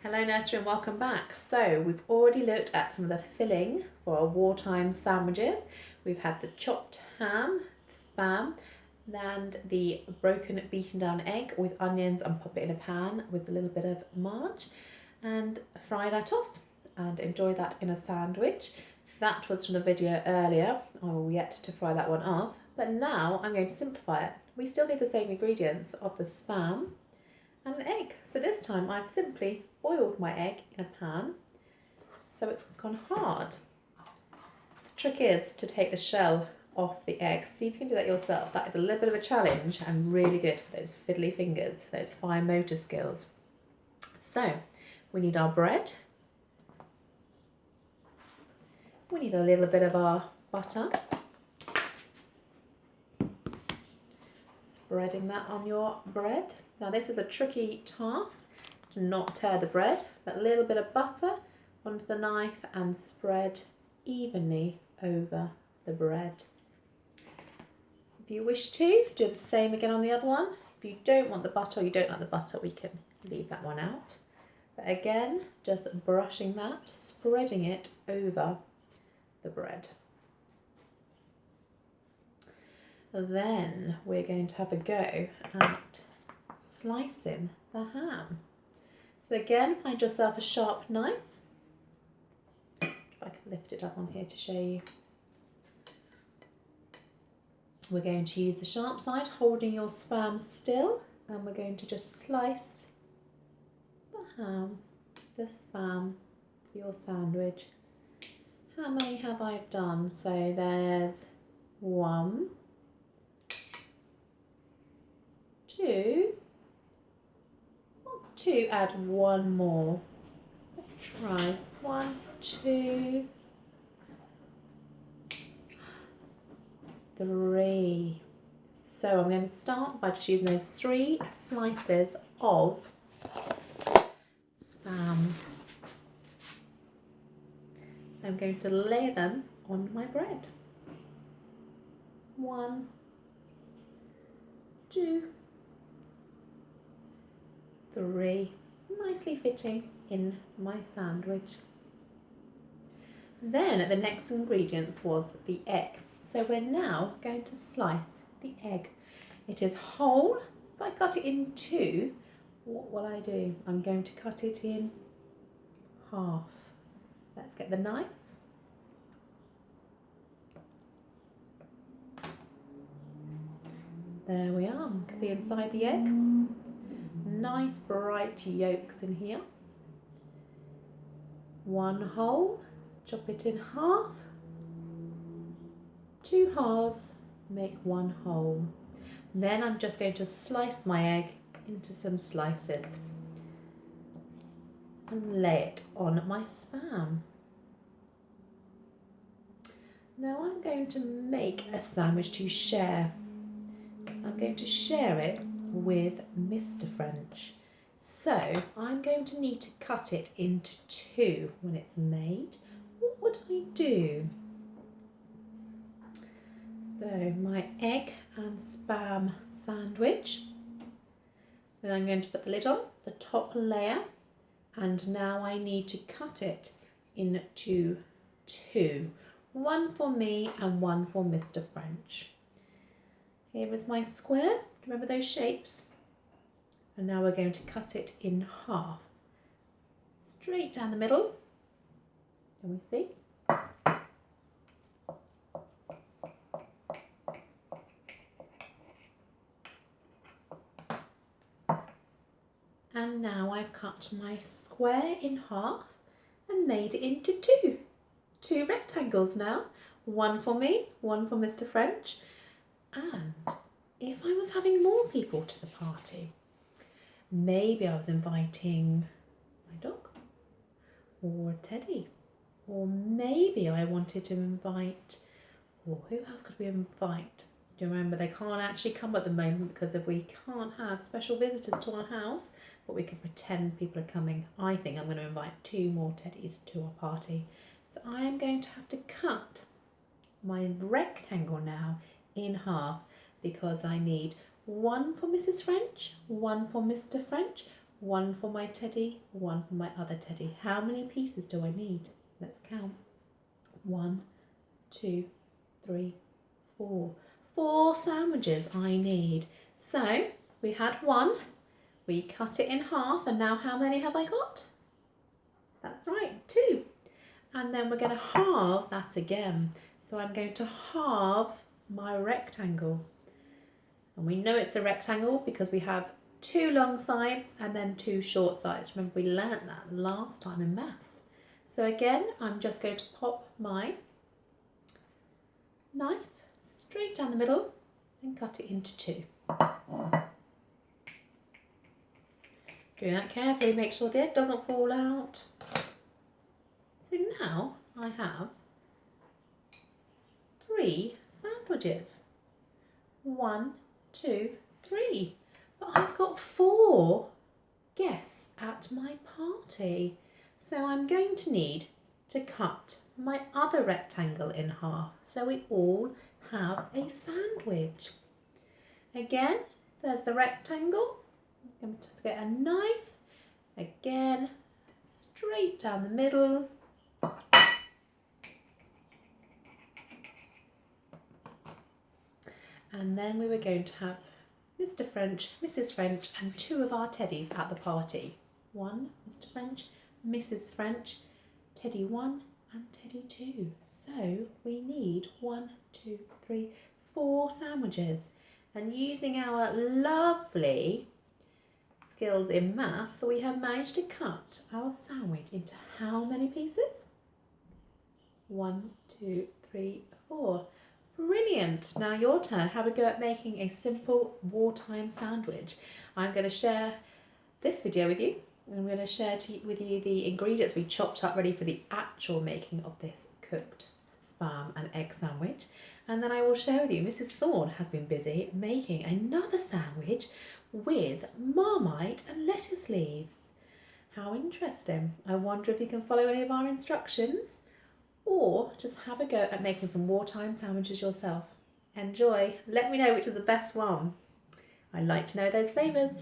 Hello nursery and welcome back. So we've already looked at some of the filling for our wartime sandwiches. We've had the chopped ham, the spam, and the broken beaten down egg with onions, and pop it in a pan with a little bit of marge and fry that off and enjoy that in a sandwich. That was from the video earlier. I will yet to fry that one off, but now I'm going to simplify it. We still need the same ingredients of the spam and an egg. So this time I've simply boiled my egg in a pan so it's gone hard. The trick is to take the shell off the egg. See if you can do that yourself. That is a little bit of a challenge and really good for those fiddly fingers, those fine motor skills. So we need our bread. We need a little bit of our butter. Spreading that on your bread. Now this is a tricky task to not tear the bread, but a little bit of butter onto the knife and spread evenly over the bread. If you wish to, do the same again on the other one. If you don't want the butter or you don't like the butter, we can leave that one out. But again, just brushing that, spreading it over the bread. Then we're going to have a go at slicing the ham. So again, find yourself a sharp knife. If I can lift it up on here to show you. We're going to use the sharp side, holding your spam still, and we're going to just slice the ham, the spam for your sandwich. How many have I done? So there's 1, 2. Let's 2 add 1 more. Let's try 1, 2, 3. So I'm going to start by just using those 3 slices of spam. I'm going to lay them on my bread. 1, 2, 3, nicely fitting in my sandwich. Then the next ingredients was the egg. So we're now going to slice the egg. It is whole. If I cut it in 2, what will I do? I'm going to cut it in half. Let's get the knife. There we are. See inside the egg? Nice bright yolks in here. 1 whole, chop it in half. 2 halves, make 1 whole. Then I'm just going to slice my egg into some slices and lay it on my spam. Now I'm going to make a sandwich to share. I'm going to share it with Mr. French. So I'm going to need to cut it into 2 when it's made. What would I do? So my egg and spam sandwich. Then I'm going to put the lid on, the top layer, and now I need to cut it into 2. 1 for me and 1 for Mr. French. Here is my square. Remember those shapes? And now we're going to cut it in half. Straight down the middle. Can we see? And now I've cut my square in half and made it into 2. 2 rectangles now. 1 for me, 1 for Mr. French. And if I was having more people to the party, maybe I was inviting my dog or a teddy, or maybe I wanted to invite, or who else could we invite? Do you remember they can't actually come at the moment because if we can't have special visitors to our house, but we can pretend people are coming. I think I'm going to invite 2 more teddies to our party. So I am going to have to cut my rectangle now in half because I need 1 for Mrs. French, 1 for Mr. French, One for my teddy, one for my other teddy. How many pieces do I need? Let's count. 1, 2, 3, 4. 4 sandwiches I need. So we had one, we cut it in half, and now how many have I got? That's right, 2. And then we're going to halve that again. So I'm going to halve my rectangle. And we know it's a rectangle because we have 2 long sides and then 2 short sides. Remember, we learnt that last time in maths. So again, I'm just going to pop my knife straight down the middle and cut it into 2. Doing that carefully, make sure the egg doesn't fall out. So now I have 3 sandwiches. 1, 2, 3. But I've got 4 guests at my party. So I'm going to need to cut my other rectangle in half so we all have a sandwich. Again, there's the rectangle. I'm going to just get a knife. Again, straight down the middle. And then we were going to have Mr. French, Mrs. French, and 2 of our teddies at the party. 1, Mr. French, Mrs. French, Teddy 1 and Teddy 2. So we need 1, 2, 3, 4 sandwiches. And using our lovely skills in maths, we have managed to cut our sandwich into how many pieces? 1, 2, 3, 4. Brilliant. Now your turn. Have a go at making a simple wartime sandwich. I'm going to share this video with you. I'm going to share with you the ingredients we chopped up ready for the actual making of this cooked spam and egg sandwich. And then I will share with you, Mrs. Thorne has been busy making another sandwich with Marmite and lettuce leaves. How interesting. I wonder if you can follow any of our instructions or just have a go at making some wartime sandwiches yourself. Enjoy. Let me know which is the best one. I'd like to know those flavours.